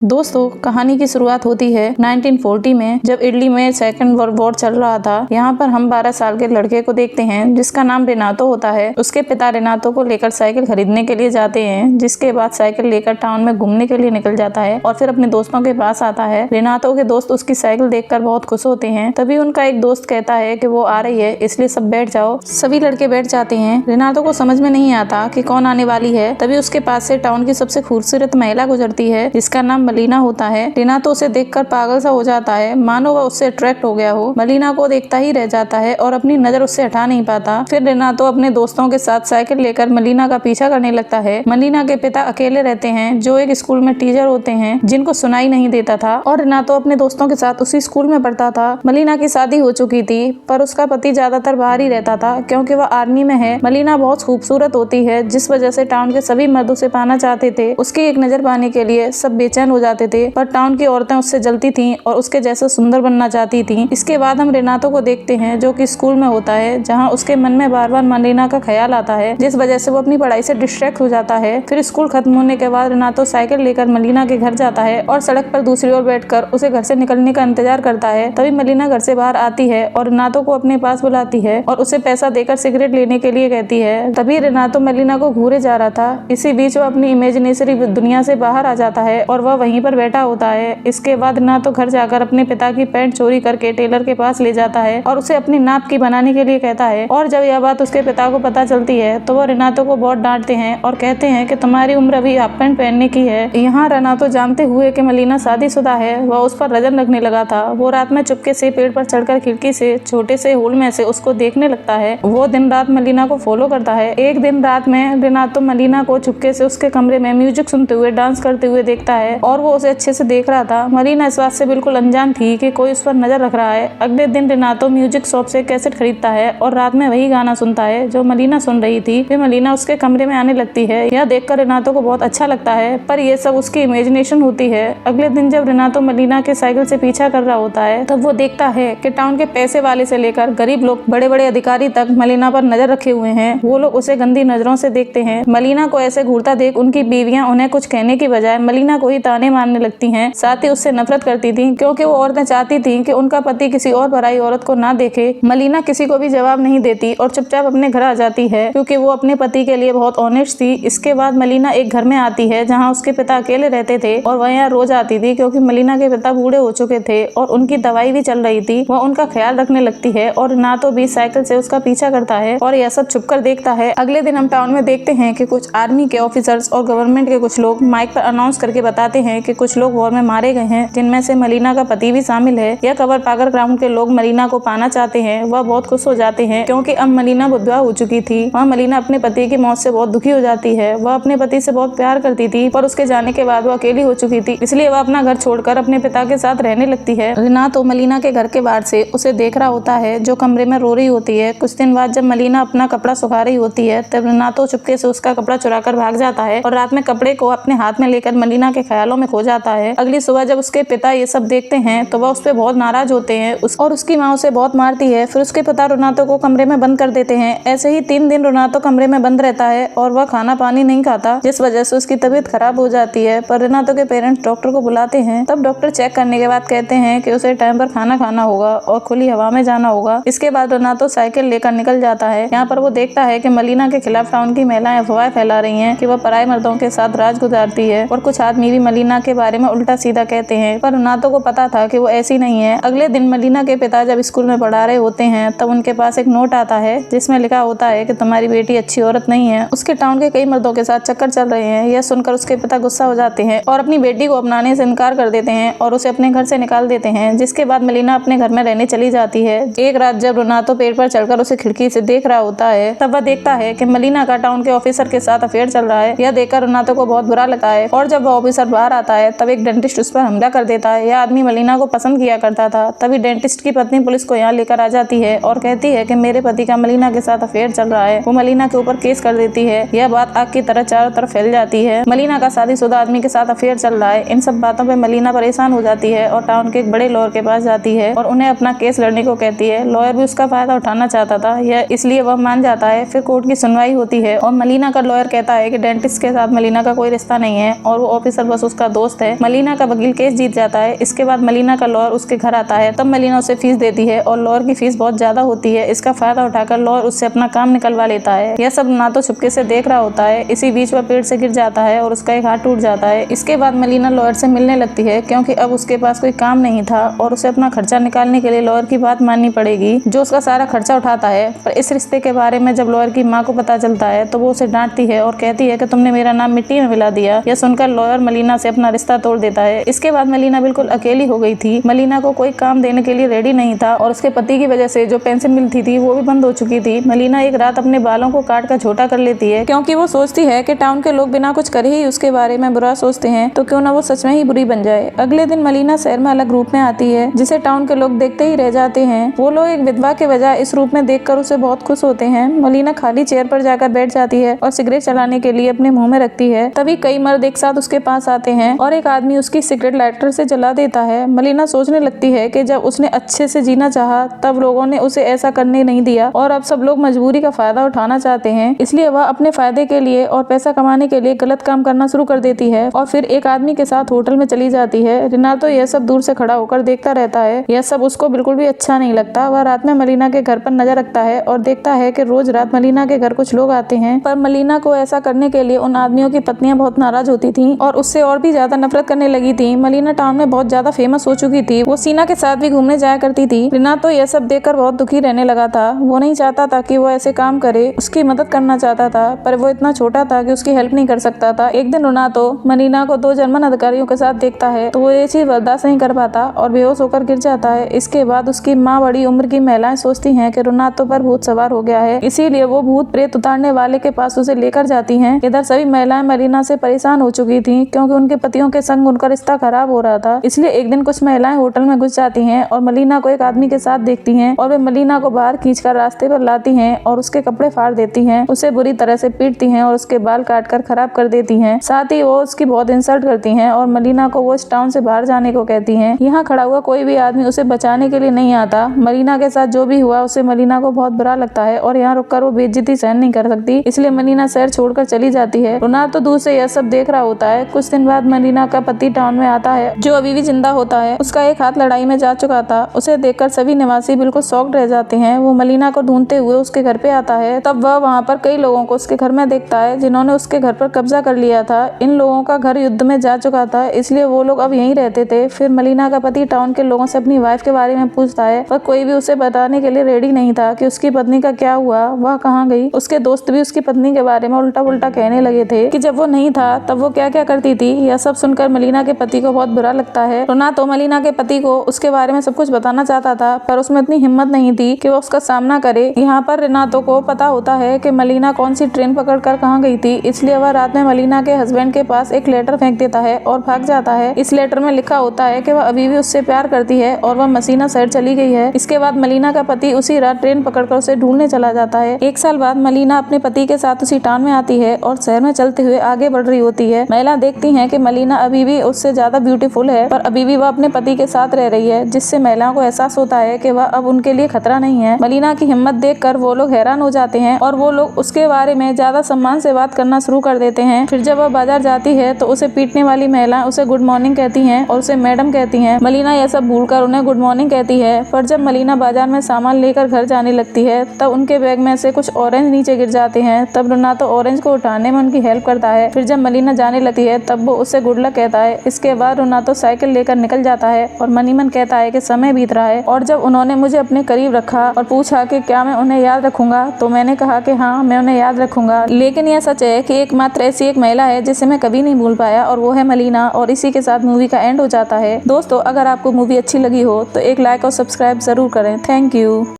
दोस्तों, कहानी की शुरुआत होती है 1940 में, जब इटली में सेकेंड वर्ल्ड वॉर चल रहा था। यहाँ पर हम 12 साल के लड़के को देखते हैं जिसका नाम रेनातो होता है। उसके पिता रेनातो को लेकर साइकिल खरीदने के लिए जाते हैं, जिसके बाद साइकिल लेकर टाउन में घूमने के लिए निकल जाता है और फिर अपने दोस्तों के पास आता है। रेनातो के दोस्त उसकी साइकिल देखकर बहुत खुश होते हैं। तभी उनका एक दोस्त कहता है कि वो आ रही है, इसलिए सब बैठ जाओ। सभी लड़के बैठ जाते हैं। रेनातो को समझ में नहीं आता कि कौन आने वाली है। तभी उसके पास से टाउन की सबसे खूबसूरत महिला गुजरती है जिसका नाम मलीना होता है। रेनातो उसे देखकर पागल सा हो जाता है, मानो वह उससे अट्रैक्ट हो गया हो। मलीना को देखता ही रह जाता है और अपनी नजर उससे हटा नहीं पाता। फिर रेनातो अपने दोस्तों के साथ साइकिल लेकर मलीना का पीछा करने लगता है। मलीना के पिता अकेले रहते हैं, जो एक स्कूल में टीचर होते हैं जिनको सुनाई नहीं देता था, और रेनातो अपने दोस्तों के साथ उसी स्कूल में पढ़ता था। मलीना की शादी हो चुकी थी, पर उसका पति ज्यादातर बाहर ही रहता था क्योंकि वह आर्मी में है। मलीना बहुत खूबसूरत होती है, जिस वजह से टाउन के सभी मर्द उसे पाना चाहते थे। उसकी एक नजर पाने के लिए सब बेचैन हो जाते थे, पर टाउन की औरतें उससे जलती थीं और उसके जैसे सुंदर बनना चाहती थीं। इसके बाद हम रेनातो को देखते हैं जो कि स्कूल में होता है, जहां उसके मन में बार बार मलीना का ख्याल आता है, जिस वजह से वो अपनी पढ़ाई से डिस्ट्रैक्ट हो जाता है। फिर स्कूल खत्म होने के बाद रेनातो साइकिल लेकर मलीना के घर जाता है और सड़क पर दूसरी ओर बैठकर उसे घर से निकलने का इंतजार करता है। तभी मलीना घर से बाहर आती है और रेनातो को अपने पास बुलाती है और उसे पैसा देकर सिगरेट लेने के लिए कहती है। तभी रेनातो मलीना को घूरे जा रहा था। इसी बीच वो अपनी इमेजिनेशरी दुनिया से बाहर आ जाता है और वह वहीं पर बैठा होता है। इसके बाद रेनातो घर जाकर अपने पिता की पैंट चोरी करके टेलर के पास ले जाता है और उसे अपनी नाप की बनाने के लिए कहता है। और जब यह बात उसके पिता को पता चलती है तो वो रेनातो को बहुत डांटते हैं और कहते हैं कि तुम्हारी उम्र अभी हाफ पैंट पहनने की है। यहाँ रेनातो जानते हुए कि मलीना शादीशुदा है, वह उस पर नजर रखने लगा था। वो रात में चुपके से पेड़ पर चढ़कर खिड़की से छोटे से होल में से उसको देखने लगता है। वो दिन रात मलीना को फॉलो करता है। एक दिन रात में रेनातो मलीना को चुपके से उसके कमरे में म्यूजिक सुनते हुए डांस करते हुए देखता है और वो उसे अच्छे से देख रहा था। मलीना इस बात से बिल्कुल अनजान थी कि कोई उस पर नजर रख रहा है। अगले दिन रेनातो म्यूजिक शॉप से कैसेट खरीदता है और रात में वही गाना सुनता है जो मलीना सुन रही थी। फिर मलीना उसके कमरे में आने लगती है। यह देखकर रेनातो को बहुत अच्छा लगता है, पर यह सब उसकी इमेजिनेशन होती है। अगले दिन जब रेनातो मलीना के साइकिल से पीछा कर रहा होता है, तब वो देखता है कि टाउन के पैसे वाले से लेकर गरीब लोग, बड़े बड़े अधिकारी तक मलीना पर नजर रखे हुए हैं। वो लोग उसे गंदी नजरों से देखते हैं। मलीना को ऐसे घूरता देख उनकी बीवियां उन्हें कुछ कहने की बजाय मलीना को ही ताने मारने लगती हैं। साथ ही उससे नफरत करती थी क्योंकि वो औरतें चाहती थी कि उनका पति किसी और पराई औरत को ना देखे। मलीना किसी को भी जवाब नहीं देती और चुपचाप अपने घर आ जाती है क्योंकि वो अपने पति के लिए बहुत ऑनेस्ट थी। इसके बाद मलीना एक घर में आती है जहाँ उसके पिता अकेले रहते थे और वह यहाँ रोज आती थी क्योंकि मलीना के पिता बूढ़े हो चुके थे और उनकी दवाई भी चल रही थी। वह उनका ख्याल रखने लगती है और रेनातो भी साइकिल से उसका पीछा करता है और यह सब छुपकर देखता है। अगले दिन हम टाउन में देखते हैं कि कुछ आर्मी के ऑफिसर्स और गवर्नमेंट के कुछ लोग माइक पर अनाउंस करके बताते हैं कि कुछ लोग वॉर में मारे गए हैं, जिनमें से मलीना का पति भी शामिल है। यह खबर पाकर ग्राउंड के लोग मलीना को पाना चाहते हैं। वह बहुत खुश हो जाते हैं क्योंकि अब मलीना विधवा हो चुकी थी। वह मलीना अपने पति की मौत से बहुत दुखी हो जाती है। वह अपने पति से बहुत प्यार करती थी, पर उसके जाने के बाद वह अकेली हो चुकी थी, इसलिए वह अपना घर छोड़कर अपने पिता के साथ रहने लगती है। रेनातो मलीना के घर के बाहर से उसे देख रहा होता है, जो कमरे में रो रही होती है। कुछ दिन बाद जब मलीना अपना कपड़ा सुखा रही होती है, तब रेनातो चुपके से उसका कपड़ा चुराकर भाग जाता है और रात में कपड़े को अपने हाथ में लेकर मलीना के ख्यालों में खो जाता है। अगली सुबह जब उसके पिता ये सब देखते हैं तो वह उस पर बहुत नाराज होते हैं और उसकी माँ उसे बहुत मारती है। फिर उसके पिता रेनातो को कमरे में बंद कर देते हैं। ऐसे ही 3 दिन रेनातो कमरे में बंद रहता है और वह खाना पानी नहीं खाता, जिस वजह से उसकी तबीयत खराब हो जाती है। पर रेनातो के पेरेंट्स डॉक्टर को बुलाते हैं। तब डॉक्टर चेक करने के बाद कहते हैं कि उसे टाइम पर खाना खाना होगा और खुली हवा में जाना होगा। इसके बाद रेनातो साइकिल लेकर निकल जाता है। यहाँ पर वो देखता है कि मलीना के खिलाफ टाउन की महिलाएं अफवाहें फैला रही हैं कि वह पराये मर्दों के साथ राज गुजारती है और कुछ आदमी भी मलीना के बारे में उल्टा सीधा कहते हैं, पर रेनातो को पता था कि वो ऐसी नहीं है। अगले दिन मलीना के पिता जब स्कूल में पढ़ा रहे होते हैं, तब उनके पास एक नोट आता है जिसमें लिखा होता है कि तुम्हारी बेटी अच्छी औरत नहीं है, उसके टाउन के कई मर्दों के साथ चक्कर चल रहे हैं। यह सुनकर उसके पिता गुस्सा हो जाते हैं और अपनी बेटी को अपनाने से इनकार कर देते हैं और उसे अपने घर से निकाल देते हैं। जिसके बाद मलीना अपने घर में रहने चली जाती है। एक रात जब रेनातो पेड़ पर चढ़कर उसे खिड़की से देख रहा होता है, तब वह देखता है कि मलीना का टाउन के ऑफिसर के साथ अफेयर चल रहा है। यह देखकर रेनातो को बहुत बुरा लगता है और जब वह ऑफिसर बाहर आता है, तब एक डेंटिस्ट उस पर हमला कर देता है। यह आदमी मलीना को पसंद किया करता था। तभी डेंटिस्ट की पत्नी पुलिस को यहाँ लेकर आ जाती है और कहती है कि मेरे पति का मलीना के साथ अफेयर चल रहा है। वो मलीना के ऊपर केस कर देती है। यह बात आग की तरह चारों तरफ फैल जाती है। मलीना का शादीशुदा आदमी के साथ अफेयर चल रहा है। इन सब बातों पे मलीना परेशान हो जाती है और टाउन के एक बड़े लॉयर के पास जाती है और उन्हें अपना केस लड़ने को कहती है। लॉयर भी उसका फायदा उठाना चाहता था, यह इसलिए वह मान जाता है। फिर कोर्ट की सुनवाई होती है और मलीना का लॉयर कहता है कि डेंटिस्ट के साथ मलीना का कोई रिश्ता नहीं है और वो ऑफिसर बस उसका दोस्त है। मलीना का वकील केस जीत जाता है। इसके बाद मलीना का लॉयर उसके घर आता है। तब मलीना उसे फीस देती है और लॉयर की फीस बहुत ज्यादा होती है। इसका फायदा उठाकर लॉयर उससे अपना काम निकलवा लेता है। यह सब रुनातो छुपके से देख रहा होता है। इसी बीच वह पेड़ से गिर जाता है और उसका एक हाथ टूट जाता है। इसके बाद मलीना लॉयर से मिलने लगती है क्योंकि अब उसके पास कोई काम नहीं था और उसे अपना खर्चा निकालने के लिए लॉयर की बात माननी पड़ेगी, जो उसका सारा खर्चा उठाता है। पर इस रिश्ते के बारे में जब लॉयर की माँ को पता चलता है तो वो उसे डांटती है और कहती है कि तुमने मेरा नाम मिट्टी में मिला दिया। यह सुनकर लॉयर मलीना से अपना रिश्ता तोड़ देता है। इसके बाद मलीना बिल्कुल अकेली हो गई थी। मलीना को कोई काम देने के लिए रेडी नहीं था और उसके पति की वजह से जो पेंशन मिलती थी वो भी बंद हो चुकी थी। मलीना एक रात अपने बालों को काट कर छोटा कर लेती है क्योंकि वो सोचती है कि टाउन के लोग बिना कुछ करे ही उसके बारे में बुरा सोचते हैं, तो क्यों ना वो सच में ही बुरी बन जाए। अगले दिन मलीना शहर में अलग रूप में आती है जिसे टाउन के लोग देखते ही रह जाते हैं। वो लोग एक विधवा के बजाय इस रूप में देखकर उसे बहुत खुश होते हैं। मलीना खाली चेयर पर जाकर बैठ जाती है और सिगरेट चलाने के लिए अपने मुंह में रखती है। तभी कई मर्द एक साथ उसके पास आते हैं और एक आदमी उसकी सिगरेट लाइटर से जला देता है। मलीना सोचने लगती है कि जब उसने अच्छे से जीना चाहा तब लोगों ने उसे ऐसा करने नहीं दिया और अब सब लोग मजबूरी का फायदा उठाना चाहते हैं, इसलिए वह अपने फायदे के लिए और पैसा कमाने के लिए गलत काम करना शुरू कर देती है और फिर एक आदमी के साथ होटल में चली जाती है। रिनातो यह सब दूर से खड़ा होकर देखता रहता है। यह सब उसको बिल्कुल भी अच्छा नहीं लगता। वह रात में मलीना के घर पर नजर रखता है और देखता है कि रोज रात मलीना के घर कुछ लोग आते हैं, पर मलीना को ऐसा करने के लिए उन आदमियों की पत्नियां बहुत नाराज होती थी और उससे और भी ज्यादा नफरत करने लगी थी। मलीना टाउन में बहुत ज्यादा फेमस हो चुकी थी। वो सीना के साथ भी घूमने जाया करती थी। रिनातो यह सब देखकर बहुत दुखी रहने लगा था। वो नहीं चाहता था कि वो ऐसे काम करे, उसकी मदद करना चाहता था, पर वो इतना छोटा था कि उसकी हेल्प नहीं कर सकता था। एक दिन रिनातो मलीना को 2 जर्मन अधिकारियों के साथ देखता है तो वो ये चीज बर्दाश्त नहीं कर पाता और बेहोश होकर गिर जाता है। इसके बाद उसकी माँ बड़ी उम्र की महिलाएं सोचती हैं कि रिनातो पर भूत सवार हो गया है, इसीलिए वो भूत प्रेत उतारने वाले के पास उसे लेकर जाती हैं। इधर सभी महिलाएं मलीना से परेशान हो चुकी थी क्योंकि उनके पतियों के संग उनका रिश्ता खराब हो रहा था। इसलिए एक दिन कुछ महिलाएं होटल में घुस जाती हैं और मलीना को एक आदमी के साथ देखती हैं और वे मलीना को बाहर खींचकर रास्ते पर लाती हैं और उसके कपड़े फाड़ देती हैं, उसे बुरी तरह से पीटती हैं और उसके बाल काटकर खराब कर देती हैं। साथ ही वो उसकी बहुत इंसल्ट करती हैं और मलीना को वो इस टाउन से बाहर जाने को कहती हैं। यहाँ खड़ा हुआ कोई भी आदमी उसे बचाने के लिए नहीं आता। मलीना के साथ जो भी हुआ उसे मलीना को बहुत बुरा लगता है और यहाँ रुककर वो बेइज्जती सहन नहीं कर सकती, इसलिए मलीना शहर छोड़कर चली जाती है। रोनाल्डो दूर से यह सब देख रहा होता है। कुछ दिन बाद मलीना का पति टाउन में आता है जो अभी भी जिंदा होता है। उसका एक हाथ लड़ाई में जा चुका था। उसे देखकर सभी निवासी बिल्कुल शॉक्ड रह जाते हैं। वो मलीना को ढूंढते हुए उसके घर पे आता है। तब वह वहाँ पर कई लोगों को उसके घर में देखता है जिन्होंने उसके घर पर कब्जा कर लिया था। इन लोगों का घर युद्ध में जा चुका था, इसलिए वो लोग अब यहीं रहते थे। फिर मलीना का पति टाउन के लोगों से अपनी वाइफ के बारे में पूछता है, पर कोई भी उसे बताने के लिए रेडी नहीं था कि उसकी पत्नी का क्या हुआ, वह कहाँ गई। उसके दोस्त भी उसकी पत्नी के बारे में उल्टा पुल्टा कहने लगे थे कि जब वो नहीं था तब वो क्या क्या करती थी। यह सब सुनकर मलीना के पति को बहुत बुरा लगता है। रोनाल्डो मलीना के पति को उसके बारे में सब कुछ बताना चाहता था, पर उसमें इतनी हिम्मत नहीं थी कि वो उसका सामना करे। यहाँ पर रिनातो को पता होता है कि मलीना कौन सी ट्रेन पकड़कर कहाँ गई थी, इसलिए वह रात में मलीना के हस्बैंड के पास एक लेटर फेंक देता है और भाग जाता है। इस लेटर में लिखा होता है कि वह अभी भी उससे प्यार करती है और वह मसीना शहर चली गई है। इसके बाद मलीना का पति उसी रात ट्रेन पकड़कर उसे ढूंढने चला जाता है। 1 साल बाद मलीना अपने पति के साथ उसी टाउन में आती है और शहर में चलते हुए आगे बढ़ रही होती है। महिला देखती हैं कि मलीना अभी भी उससे ज्यादा ब्यूटीफुल है, पर अभी भी वह अपने पति के साथ रह रही है, जिससे महिलाओं को एहसास होता है कि वह अब उनके लिए खतरा नहीं है। मलीना की हिम्मत देखकर वो लोग हैरान हो जाते हैं और वो लोग उसके बारे में ज्यादा सम्मान से बात करना शुरू कर देते हैं। फिर जब वह बाजार जाती है तो उसे पीटने वाली महिला उसे गुड मॉर्निंग कहती हैं और उसे मैडम कहती हैं। मलीना यह सब भूलकर उन्हें गुड मॉर्निंग कहती है, पर जब मलीना बाजार में सामान लेकर घर जाने लगती है तब उनके बैग में से कुछ ऑरेंज नीचे गिर जाते हैं। तब रोनाल्डो ऑरेंज को उठाने में उनकी हेल्प करता है। फिर जब मलीना जाने लगती है तब वो उसे गुड लक कहता है। इसके बाद रोनाल्डो साइकिल लेकर निकल जाता है और मनी मन कहता है कि समय बीत रहा है, और जब उन्होंने मुझे अपने करीब रखा और पूछा कि क्या मैं उन्हें याद रखूंगा, तो मैंने कहा कि हाँ, मैं उन्हें याद रखूंगा। लेकिन यह सच है कि एकमात्र ऐसी एक महिला है जिसे मैं कभी नहीं भूल पाया, और वो है मलीना। और इसी के साथ मूवी का एंड हो जाता है। दोस्तों, अगर आपको मूवी अच्छी लगी हो तो एक लाइक और सब्सक्राइब जरूर करें। Thank you.